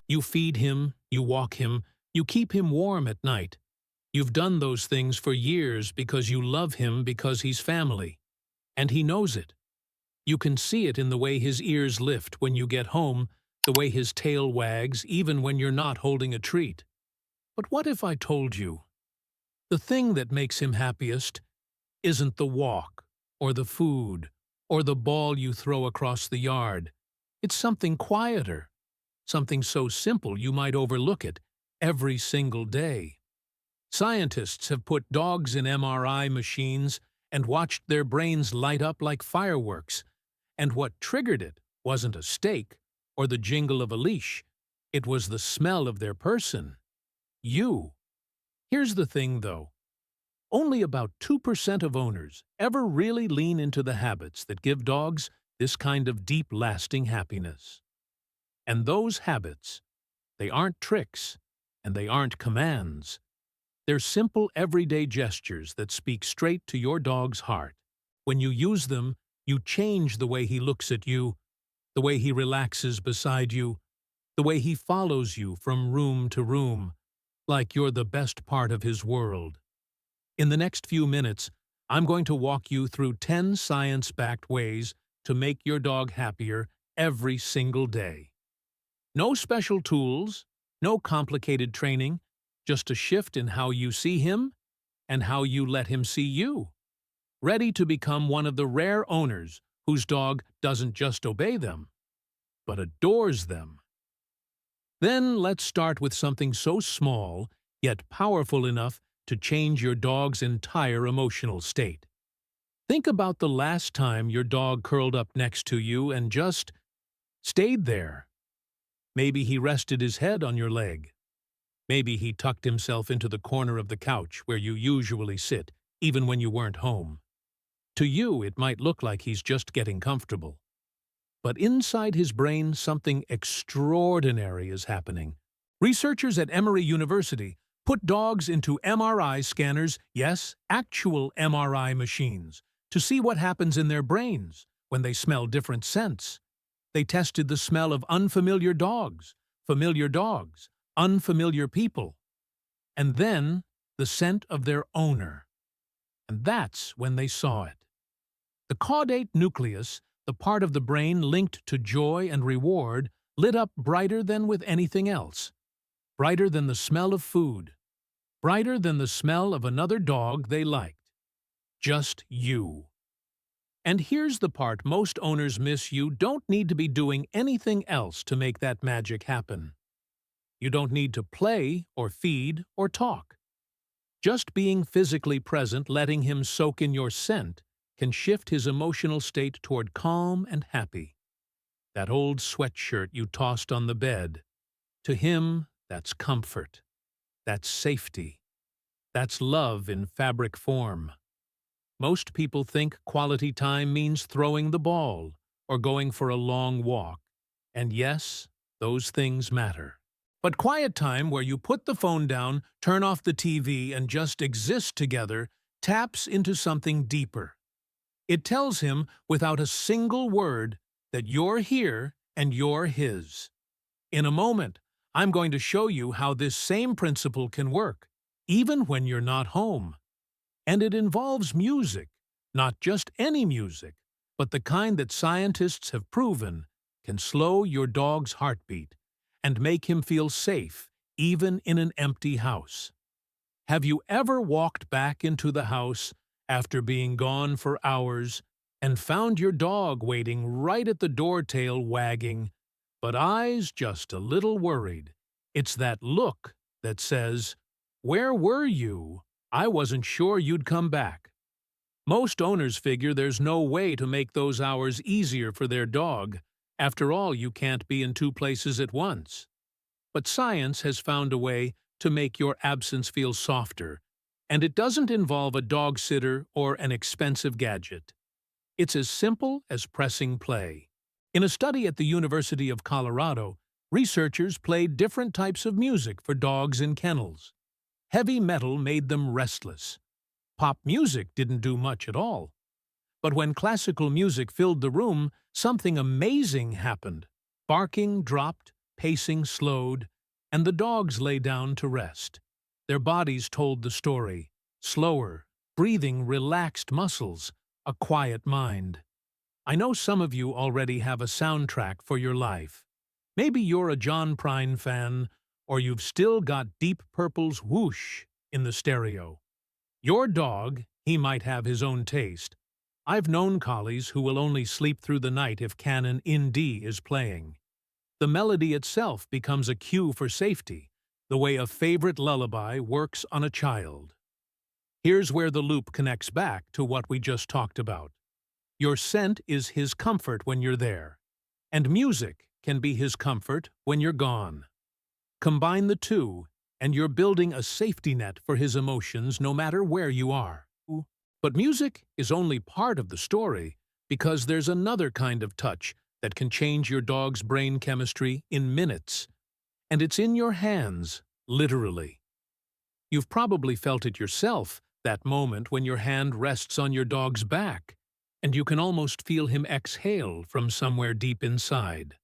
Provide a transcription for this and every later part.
You feed him, you walk him, you keep him warm at night. You've done those things for years because you love him because he's family. And he knows it. You can see it in the way his ears lift when you get home, the way his tail wags even when you're not holding a treat. But what if I told you? The thing that makes him happiest isn't the walk, or the food, or the ball you throw across the yard. It's something quieter, something so simple you might overlook it every single day. Scientists have put dogs in MRI machines and watched their brains light up like fireworks, and what triggered it wasn't a steak or the jingle of a leash. It was the smell of their person. You. Here's the thing, though. Only about 2% of owners ever really lean into the habits that give dogs this kind of deep, lasting happiness. And those habits, they aren't tricks, and they aren't commands. They're simple, everyday gestures that speak straight to your dog's heart. When you use them, you change the way he looks at you, the way he relaxes beside you, the way he follows you from room to room, like you're the best part of his world. In the next few minutes, I'm going to walk you through 10 science-backed ways to make your dog happier every single day. No special tools, no complicated training, just a shift in how you see him and how you let him see you. Ready to become one of the rare owners whose dog doesn't just obey them, but adores them. Then let's start with something so small, yet powerful enough to change your dog's entire emotional state. Think about the last time your dog curled up next to you and just stayed there. Maybe he rested his head on your leg. Maybe he tucked himself into the corner of the couch where you usually sit, even when you weren't home. To you, it might look like he's just getting comfortable. But inside his brain, something extraordinary is happening. Researchers at Emory University put dogs into MRI scanners, yes, actual MRI machines, to see what happens in their brains when they smell different scents. They tested the smell of unfamiliar dogs, unfamiliar people, and then the scent of their owner. And that's when they saw it. The caudate nucleus, the part of the brain linked to joy and reward, lit up brighter than with anything else. Brighter than the smell of food. Brighter than the smell of another dog they liked. Just you. And here's the part most owners miss: you don't need to be doing anything else to make that magic happen. You don't need to play or feed or talk. Just being physically present, letting him soak in your scent, can shift his emotional state toward calm and happy. That old sweatshirt you tossed on the bed, to him, that's comfort. That's safety. That's love in fabric form. Most people think quality time means throwing the ball or going for a long walk. And yes, those things matter. But quiet time, where you put the phone down, turn off the TV, and just exist together, taps into something deeper. It tells him, without a single word, that you're here and you're his. In a moment, I'm going to show you how this same principle can work, even when you're not home. And it involves music, not just any music, but the kind that scientists have proven can slow your dog's heartbeat and make him feel safe, even in an empty house. Have you ever walked back into the house after being gone for hours and found your dog waiting right at the door, tail wagging, but eyes just a little worried? It's that look that says, "Where were you? I wasn't sure you'd come back." Most owners figure there's no way to make those hours easier for their dog. After all, you can't be in two places at once. But science has found a way to make your absence feel softer, and it doesn't involve a dog sitter or an expensive gadget. It's as simple as pressing play. In a study at the University of Colorado, researchers played different types of music for dogs in kennels. Heavy metal made them restless. Pop music didn't do much at all. But when classical music filled the room, something amazing happened. Barking dropped, pacing slowed, and the dogs lay down to rest. Their bodies told the story, slower, breathing relaxed muscles, a quiet mind. I know some of you already have a soundtrack for your life. Maybe you're a John Prine fan, or you've still got Deep Purple's Whoosh in the stereo. Your dog, he might have his own taste. I've known collies who will only sleep through the night if Canon in D is playing. The melody itself becomes a cue for safety, the way a favorite lullaby works on a child. Here's where the loop connects back to what we just talked about. Your scent is his comfort when you're there, and music can be his comfort when you're gone. Combine the two, and you're building a safety net for his emotions no matter where you are. But music is only part of the story because there's another kind of touch that can change your dog's brain chemistry in minutes. And it's in your hands, literally. You've probably felt it yourself, that moment when your hand rests on your dog's back, and you can almost feel him exhale from somewhere deep inside.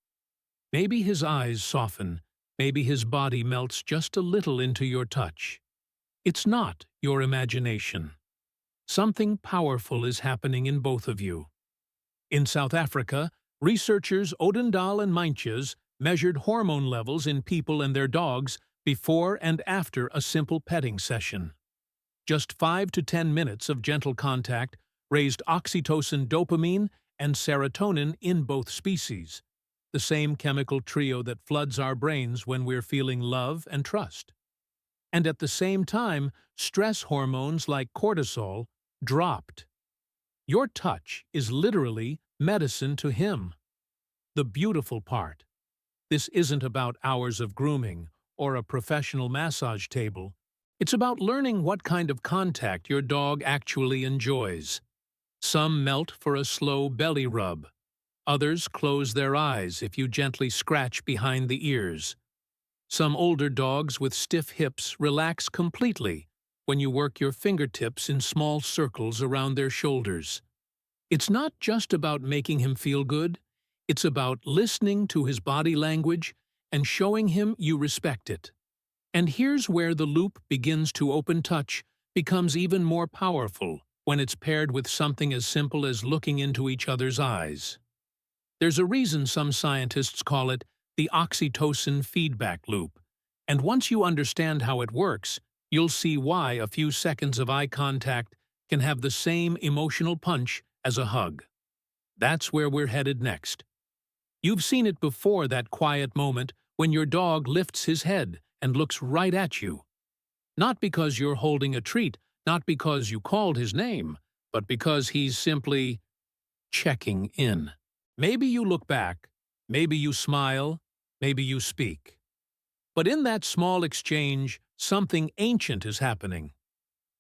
Maybe his eyes soften, maybe his body melts just a little into your touch. It's not your imagination. Something powerful is happening in both of you. In South Africa, researchers Odendaal and Meintjes measured hormone levels in people and their dogs before and after a simple petting session. Just 5 to 10 minutes of gentle contact raised oxytocin, dopamine, and serotonin in both species, the same chemical trio that floods our brains when we're feeling love and trust. And at the same time, stress hormones like cortisol dropped. Your touch is literally medicine to him. The beautiful part: this isn't about hours of grooming or a professional massage table. It's about learning what kind of contact your dog actually enjoys. Some melt for a slow belly rub. Others close their eyes if you gently scratch behind the ears. Some older dogs with stiff hips relax completely when you work your fingertips in small circles around their shoulders. It's not just about making him feel good, it's about listening to his body language and showing him you respect it. And here's where the loop begins to open. Touch becomes even more powerful when it's paired with something as simple as looking into each other's eyes. There's a reason some scientists call it the oxytocin feedback loop, and once you understand how it works, you'll see why a few seconds of eye contact can have the same emotional punch as a hug. That's where we're headed next. You've seen it before, that quiet moment when your dog lifts his head and looks right at you. Not because you're holding a treat, not because you called his name, but because he's simply checking in. Maybe you look back, maybe you smile, maybe you speak. But in that small exchange, something ancient is happening.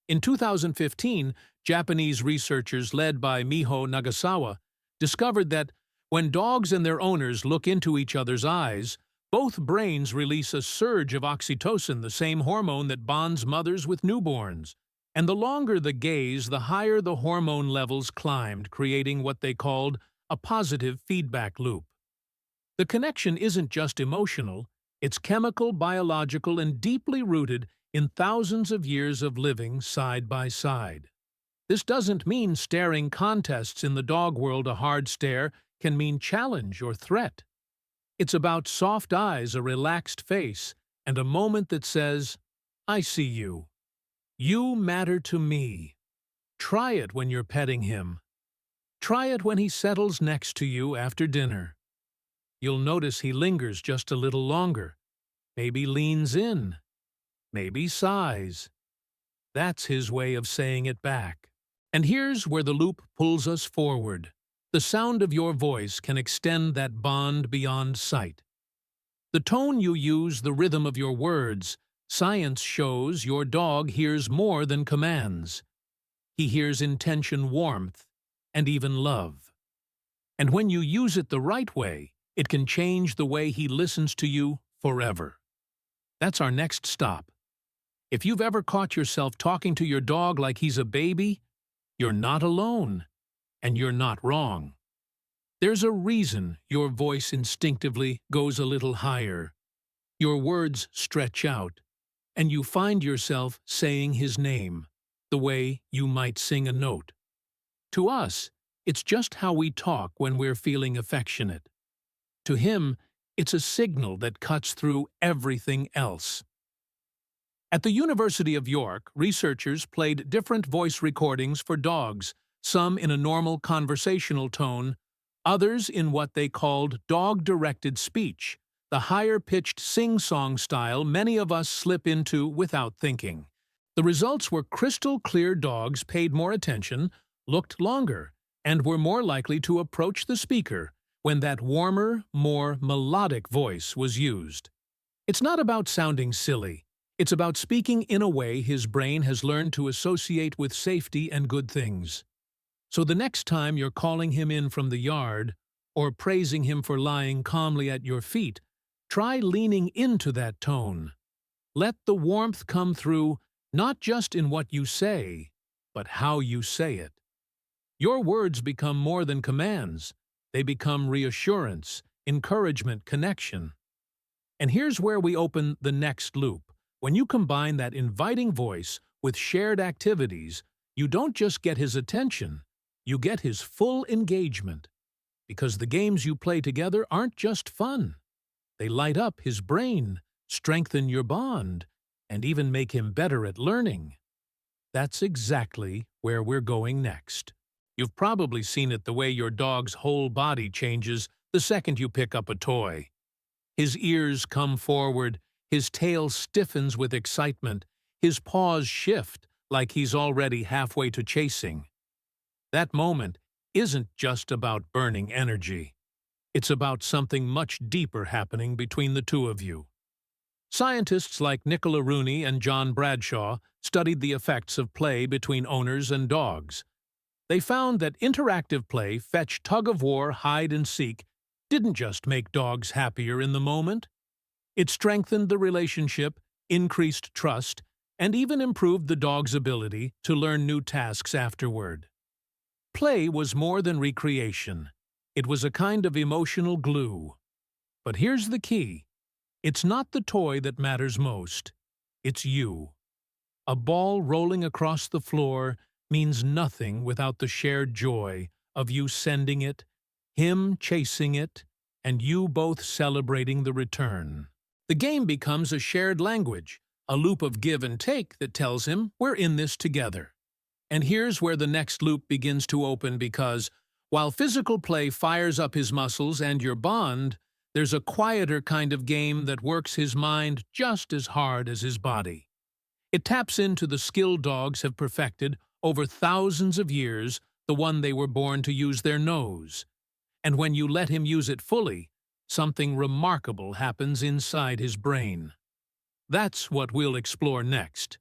In 2015, Japanese researchers led by Miho Nagasawa discovered that when dogs and their owners look into each other's eyes, both brains release a surge of oxytocin, the same hormone that bonds mothers with newborns. And the longer the gaze, the higher the hormone levels climbed, creating what they called a positive feedback loop. The connection isn't just emotional, it's chemical, biological, and deeply rooted in thousands of years of living side by side. This doesn't mean staring contests. In the dog world, a hard stare can mean challenge or threat. It's about soft eyes, a relaxed face, and a moment that says, "I see you. You matter to me." Try it when you're petting him. Try it when he settles next to you after dinner. You'll notice he lingers just a little longer, maybe leans in, maybe sighs. That's his way of saying it back. And here's where the loop pulls us forward. The sound of your voice can extend that bond beyond sight. The tone you use, the rhythm of your words, science shows your dog hears more than commands. He hears intention, warmth, and even love. And when you use it the right way, it can change the way he listens to you forever. That's our next stop. If you've ever caught yourself talking to your dog like he's a baby, you're not alone, and you're not wrong. There's a reason your voice instinctively goes a little higher. Your words stretch out, and you find yourself saying his name, the way you might sing a note. To us, it's just how we talk when we're feeling affectionate. To him, it's a signal that cuts through everything else. At the University of York, researchers played different voice recordings for dogs, some in a normal conversational tone, others in what they called dog-directed speech, the higher-pitched sing-song style many of us slip into without thinking. The results were crystal-clear. Dogs paid more attention, looked longer, and were more likely to approach the speaker when that warmer, more melodic voice was used. It's not about sounding silly. It's about speaking in a way his brain has learned to associate with safety and good things. So the next time you're calling him in from the yard or praising him for lying calmly at your feet, try leaning into that tone. Let the warmth come through not just in what you say, but how you say it. Your words become more than commands. They become reassurance, encouragement, connection. And here's where we open the next loop. When you combine that inviting voice with shared activities, you don't just get his attention, you get his full engagement. Because the games you play together aren't just fun. They light up his brain, strengthen your bond, and even make him better at learning. That's exactly where we're going next. You've probably seen it the way your dog's whole body changes the second you pick up a toy. His ears come forward, his tail stiffens with excitement, his paws shift like he's already halfway to chasing. That moment isn't just about burning energy. It's about something much deeper happening between the two of you. Scientists like Nicola Rooney and John Bradshaw studied the effects of play between owners and dogs. They found that interactive play, fetch, tug-of-war, hide-and-seek, didn't just make dogs happier in the moment. It strengthened the relationship, increased trust, and even improved the dog's ability to learn new tasks afterward. Play was more than recreation. It was a kind of emotional glue. But here's the key. It's not the toy that matters most. It's you. A ball rolling across the floor means nothing without the shared joy of you sending it, him chasing it, and you both celebrating the return. The game becomes a shared language, a loop of give and take that tells him we're in this together. And here's where the next loop begins to open because, while physical play fires up his muscles and your bond, there's a quieter kind of game that works his mind just as hard as his body. It taps into the skill dogs have perfected over thousands of years, the one they were born to use their nose. And when you let him use it fully, something remarkable happens inside his brain. That's what we'll explore next.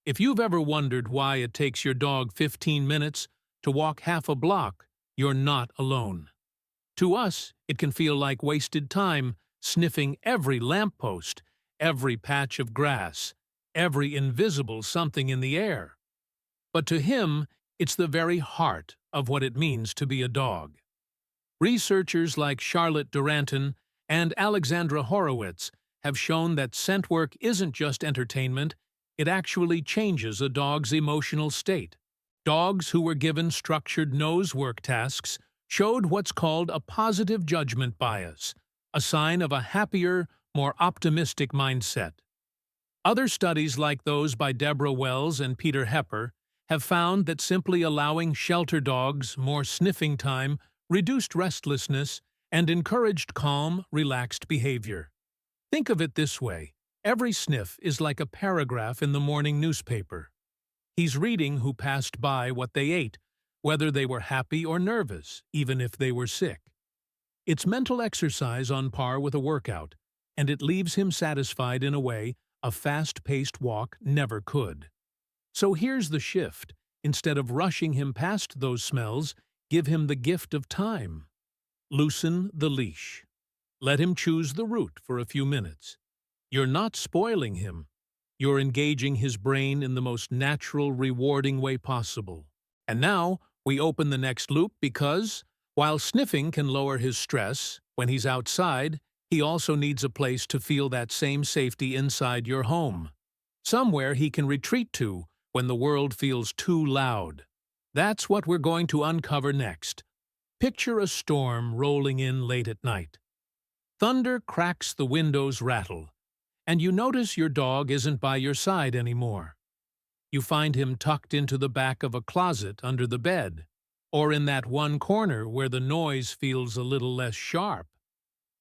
If you've ever wondered why it takes your dog 15 minutes to walk half a block, you're not alone. To us, it can feel like wasted time sniffing every lamppost, every patch of grass, every invisible something in the air. But to him, it's the very heart of what it means to be a dog. Researchers like Charlotte Duranton and Alexandra Horowitz have shown that scent work isn't just entertainment, it actually changes a dog's emotional state. Dogs who were given structured nose work tasks showed what's called a positive judgment bias, a sign of a happier, more optimistic mindset. Other studies like those by Deborah Wells and Peter Hepper have found that simply allowing shelter dogs more sniffing time reduced restlessness and encouraged calm, relaxed behavior. Think of it this way. Every sniff is like a paragraph in the morning newspaper. He's reading who passed by, what they ate, whether they were happy or nervous, even if they were sick. It's mental exercise on par with a workout, and it leaves him satisfied in a way a fast-paced walk never could. So here's the shift. Instead of rushing him past those smells, give him the gift of time. Loosen the leash. Let him choose the route for a few minutes. You're not spoiling him. You're engaging his brain in the most natural, rewarding way possible. And now, we open the next loop because, While sniffing can lower his stress, when he's outside, he also needs a place to feel that same safety inside your home. Somewhere he can retreat to when the world feels too loud. That's what we're going to uncover next. Picture a storm rolling in late at night. Thunder cracks, the windows rattle, and you notice your dog isn't by your side anymore. You find him tucked into the back of a closet under the bed, or in that one corner where the noise feels a little less sharp.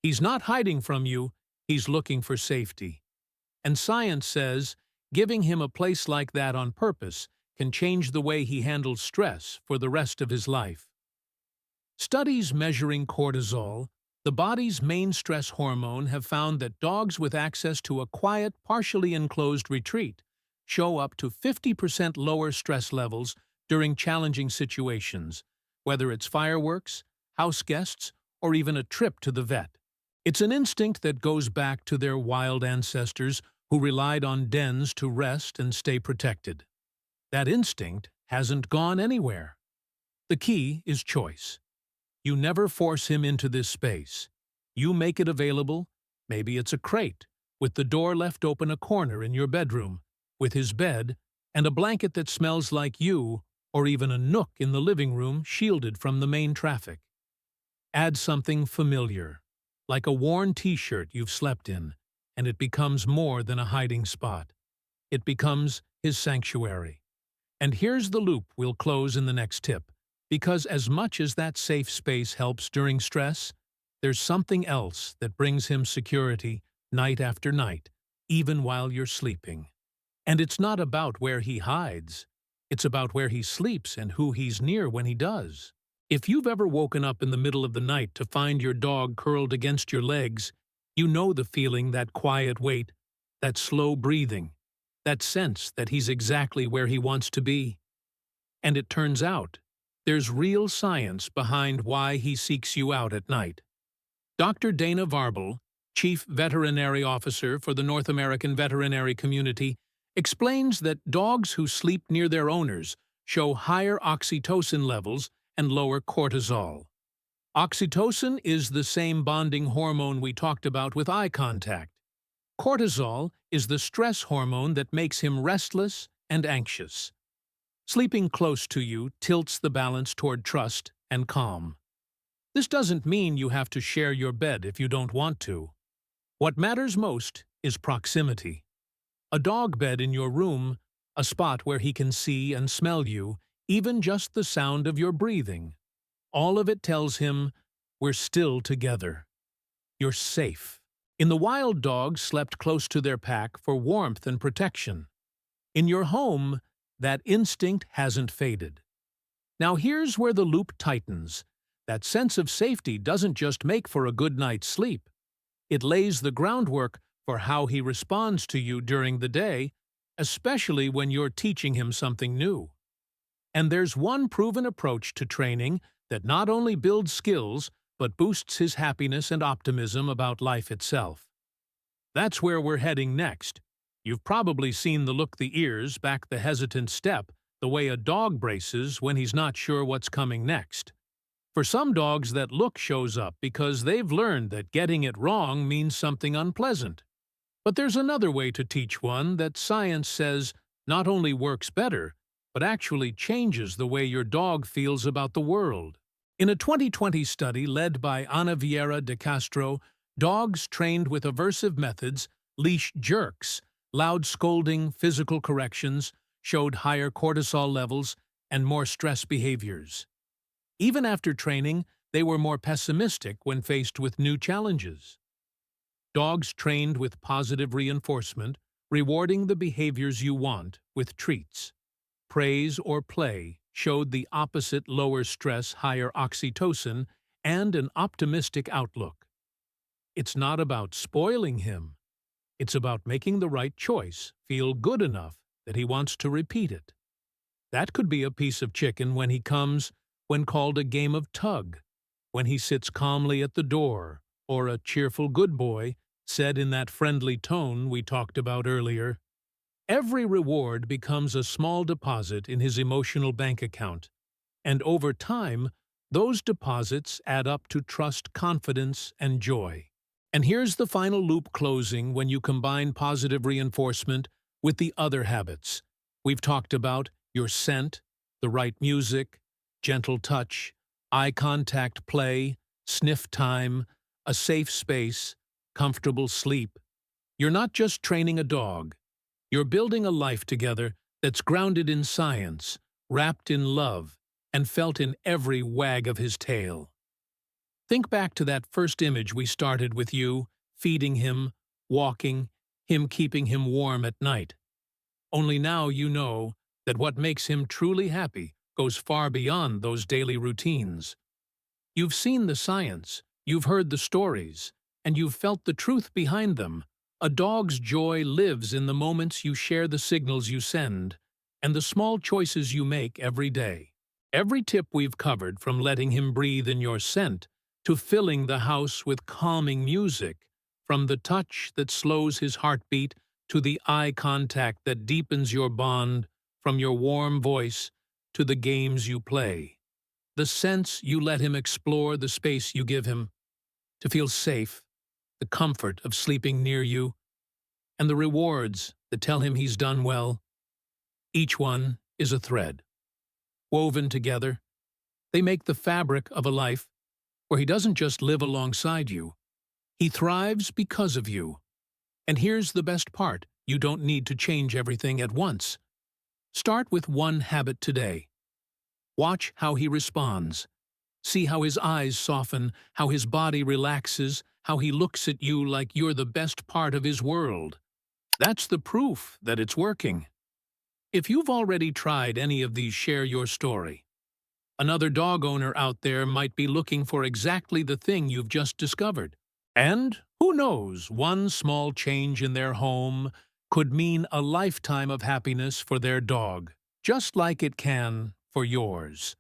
He's not hiding from you, he's looking for safety. And science says giving him a place like that on purpose can change the way he handles stress for the rest of his life. Studies measuring cortisol, the body's main stress hormone, have found that dogs with access to a quiet, partially enclosed retreat show up to 50% lower stress levels during challenging situations, whether it's fireworks, house guests, or even a trip to the vet. It's an instinct that goes back to their wild ancestors who relied on dens to rest and stay protected. That instinct hasn't gone anywhere. The key is choice. You never force him into this space. You make it available. Maybe it's a crate, with the door left open a corner in your bedroom, with his bed, and a blanket that smells like you, or even a nook in the living room shielded from the main traffic. Add something familiar, like a worn t-shirt you've slept in, and it becomes more than a hiding spot. It becomes his sanctuary. And here's the loop we'll close in the next tip. Because as much as that safe space helps during stress, there's something else that brings him security night after night, even while you're sleeping. And it's not about where he hides. It's about where he sleeps and who he's near when he does. If you've ever woken up in the middle of the night to find your dog curled against your legs, you know the feeling, that quiet wait, that slow breathing, that sense that he's exactly where he wants to be. And it turns out, there's real science behind why he seeks you out at night. Dr. Dana Varbel, Chief Veterinary Officer for the North American veterinary community, explains that dogs who sleep near their owners show higher oxytocin levels and lower cortisol. Oxytocin is the same bonding hormone we talked about with eye contact. Cortisol is the stress hormone that makes him restless and anxious. Sleeping close to you tilts the balance toward trust and calm. This doesn't mean you have to share your bed if you don't want to. What matters most is proximity. A dog bed in your room, a spot where he can see and smell you, even just the sound of your breathing. All of it tells him, we're still together. You're safe. In the wild, dogs slept close to their pack for warmth and protection. In your home, that instinct hasn't faded. Now here's where the loop tightens. That sense of safety doesn't just make for a good night's sleep. It lays the groundwork for how he responds to you during the day, especially when you're teaching him something new. And there's one proven approach to training that not only builds skills, but boosts his happiness and optimism about life itself. That's where we're heading next. You've probably seen the look, the ears, back the hesitant step, the way a dog braces when he's not sure what's coming next. For some dogs, that look shows up because they've learned that getting it wrong means something unpleasant. But there's another way to teach one that science says not only works better, but actually changes the way your dog feels about the world. In a 2020 study led by Ana Vieira de Castro, dogs trained with aversive methods, leash jerks, loud scolding, physical corrections, showed higher cortisol levels and more stress behaviors. Even after training, they were more pessimistic when faced with new challenges. Dogs trained with positive reinforcement, rewarding the behaviors you want with treats, praise or play, showed the opposite: lower stress, higher oxytocin, and an optimistic outlook. It's not about spoiling him. It's about making the right choice feel good enough that he wants to repeat it. That could be a piece of chicken when he comes, when called a game of tug, when he sits calmly at the door, or a cheerful good boy, said in that friendly tone we talked about earlier. Every reward becomes a small deposit in his emotional bank account, and over time, Those deposits add up to trust, confidence, and joy. And here's the final loop closing when you combine positive reinforcement with the other habits. We've talked about your scent, the right music, gentle touch, eye contact play, sniff time, a safe space, comfortable sleep. You're not just training a dog. You're building a life together that's grounded in science, wrapped in love, and felt in every wag of his tail. Think back to that first image we started with you, feeding him, walking, him keeping him warm at night. Only now you know that what makes him truly happy goes far beyond those daily routines. You've seen the science, you've heard the stories, and you've felt the truth behind them. A dog's joy lives in the moments you share, the signals you send, and the small choices you make every day. Every tip we've covered, from letting him breathe in your scent to filling the house with calming music, from the touch that slows his heartbeat to the eye contact that deepens your bond, from your warm voice to the games you play. The sense you let him explore, the space you give him to feel safe, the comfort of sleeping near you, and the rewards that tell him he's done well. Each one is a thread. Woven together, they make the fabric of a life where he doesn't just live alongside you. He thrives because of you. And here's the best part: you don't need to change everything at once. Start with one habit today. Watch how he responds. See how his eyes soften, how his body relaxes, how he looks at you like you're the best part of his world. That's the proof that it's working. If you've already tried any of these, share your story. Another dog owner out there might be looking for exactly the thing you've just discovered. And, who knows, one small change in their home could mean a lifetime of happiness for their dog, just like it can for yours.